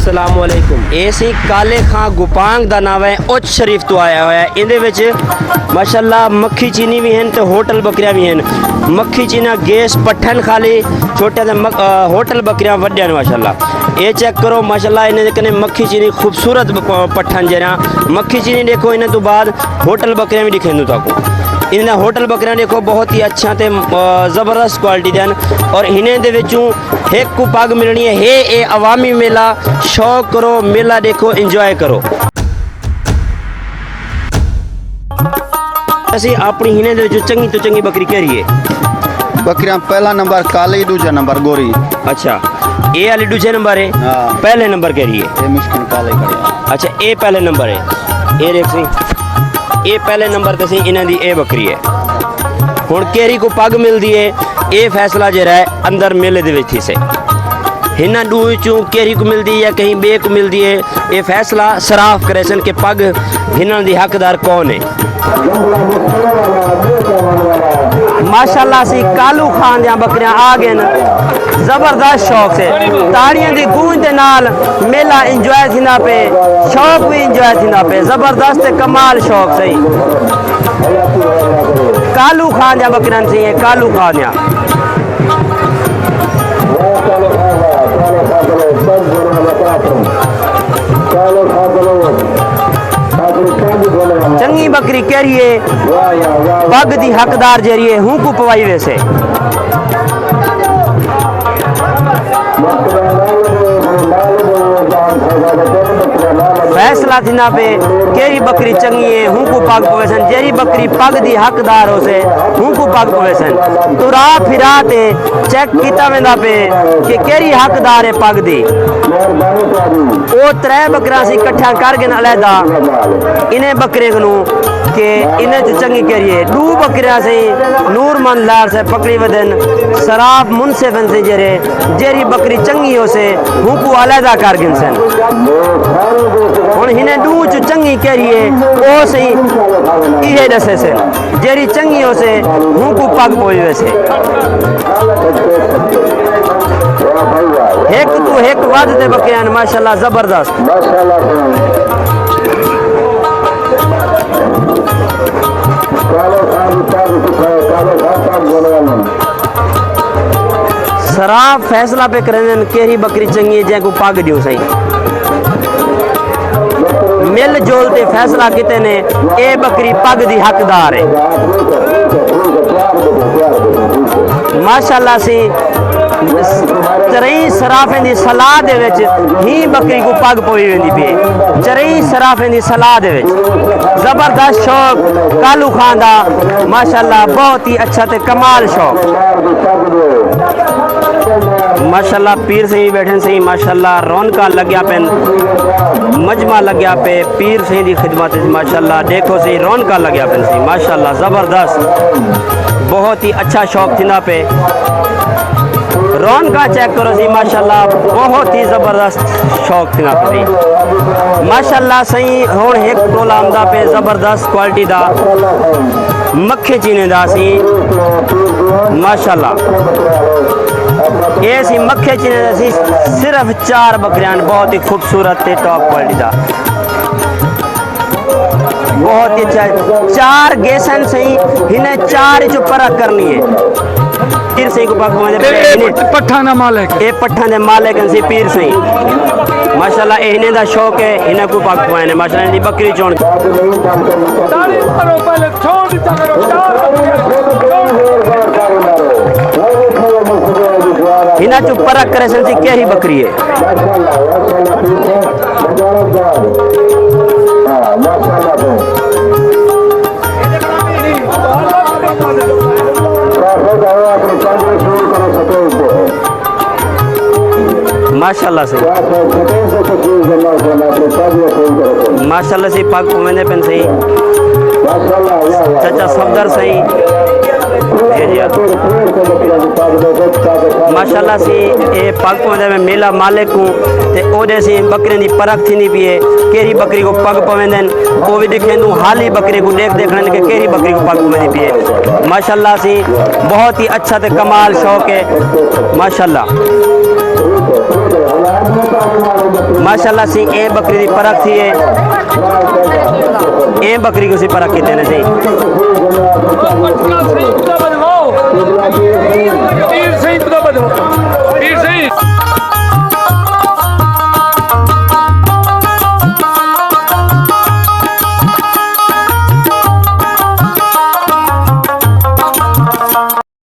अस्सलाम वालेकुम। ये सी काले खां गुपांग दा नाम है, उच्च शरीफ तो आया हुआ है। इहदे विच माशाल्लाह मक्खी चीनी भी हैं तो होटल बकरियां भी हैं। मक्खी चीना गैस पट्ठन खाली छोटे होटल बकरियां वड्डियां ने माशाल्लाह। ये चेक करो माशाल्लाह, इन्हें कने मक्खी चीनी खूबसूरत पट्ठन जरा मक्खी चीनी देखो। इन्हें तो बाद होटल बकरियां भी दिखेंदू ताको। इन्हें होटल बकरियां देखो बहुत ही अच्छा ते ज़बरदस्त क्वालिटी देन। और इन्हें दे विचों एक को पग मिलनी है। ये अवामी मेला, शौक करो, मेला देखो, इंजॉय करो। ਅਸੀਂ ਆਪਣੀ ਹਿਨੇ ਦੇ ਵਿੱਚ ਚੰਗੀ ਤੋਂ ਚੰਗੀ ਬੱਕਰੀ ਕਰੀਏ। बकरियां पहला नंबर काली, दूसरा नंबर गोरी। अच्छा, ये वाली दूसरे नंबर है। हाँ। पहले नंबर करिए। ये मुश्किल काले खड़े। अच्छा, ये पहले नंबर है। ये देख सी, ये पहले नंबर ते सी इन्हां दी ये बकरी है। हुण केरी को पग मिलदी है, ये फैसला जरा है अंदर मेले दे विच थी से। इन्हां दू विचों केरी को मिलदी है कहीं बे को मिलदी है, ये फैसला सराफ करे सन कि पग इन्हां दी हकदार कौन है। माशाल्लाह सी कालू खान दियां बकरियां आ गए न जबरदस्त शौक से। ताड़ियां दी गूंज दे नाल मेला इंजॉय थींदा पे, शौक भी इंजॉय थींदा पे। जबरदस्त कमाल शौक सही। कालू खान दियां बकरियां सी, कालू खान दियां। चंगी बकरी करिए पग दी हकदार जरिए हूँ को पवाई वैसे। फैसला थींदा पे केरी बकरी चंगी है हूँ को पग पवे सन। जेरी बकरी पग दी हकदार हो से हूँ को पग पवे सन। तुरा फिरा ते चेक किया वेंदा पे कि केरी हकदार है पग दी। वो त्रै बकरा सी इकट्ठा करके अलहदा इन्हें बकरे को कि इन्हें चंगी करिए। दू बकरियां से नूरमंद लार से पकड़ी वदन शराब मुनसिफन से जरे जेरी बकरी चंगी हो से हूँ को अलहदा कर गिन सन। हुण हिने दू च चंगी करिए ओ सही इहे दसे से जेरी चंगी हो से हूँ को पग पोई वैसे। एक तो एक वाद दे बकरियां माशाल्लाह जबरदस्त। शराब फैसला पे करें केरी बकरी चंगी है जैको पग दियो सही। मिल जोल ते फैसला किते ने ए बकरी पग दी हकदार है। माशाल्लाह सी चरई सराफे दी सलाह दे विच ही बकरी को पग पोई वेंदी पे। चरई सराफे दी सलाह दे विच जबरदस्त शौक कालू खान दा माशाल्लाह बहुत ही अच्छा ते कमाल शौक। माशाल्लाह पीर सही बैठे सही माशाल्लाह रौनका लग्या पे मजमा लग्या पे पीर सही दी खिदमत माशाल्लाह देखो सही रौनका लग्या पे सही माशाल्लाह जबरदस्त बहुत ही अच्छा शौक थींदा पे। रौनका चेक करो सी माशाल्लाह बहुत ही जबरदस्त शौक थींदा पे माशाल्लाह सही। हुण एक टोला आमदा पे जबरदस्त क्वालिटी दा मक्खे चीने दा सी माशाल्लाह। ये सी मक्खे चीने दा सी सिर्फ 4 बकरियां बहुत ही खूबसूरत ते टॉप क्वालिटी दा बहुत ही अच्छा। 4 गेसन सही इन्हें 4 जो परख करनी है। पीर सही को पट्ठा ना मालिक ए पट्ठा दे मालिक सी पीर सही माशाल्लाह। इन्हें दा शौक है इन्हें को पग पवाए ने माशाल्लाह। दी बकरी चोण इन्हें चुप परख करे सन सी केही बकरी है। माशाल्लाह से माशाल्लाह से पग पवेंदे पेन सही चाचा सफदर सही माशाल्लाह से ये पग पवेंदे में मेला मालिक हूँ ते ओदे से बकरे दी परख थी भी है केरी बकरी को पग पवेंदन वो भी दिखेंदू हाली बकरी को देख देखने के केरी बकरी को पग पवेंदी भी है माशाल्लाह से बहुत ही अच्छा ते कमाल शौक है माशाल्लाह। माशाल्लाह सी ए बकरी दी परख थी है ए बकरी को सी परख के देने से पटका सही तो बदलो तीर सही तो बदलो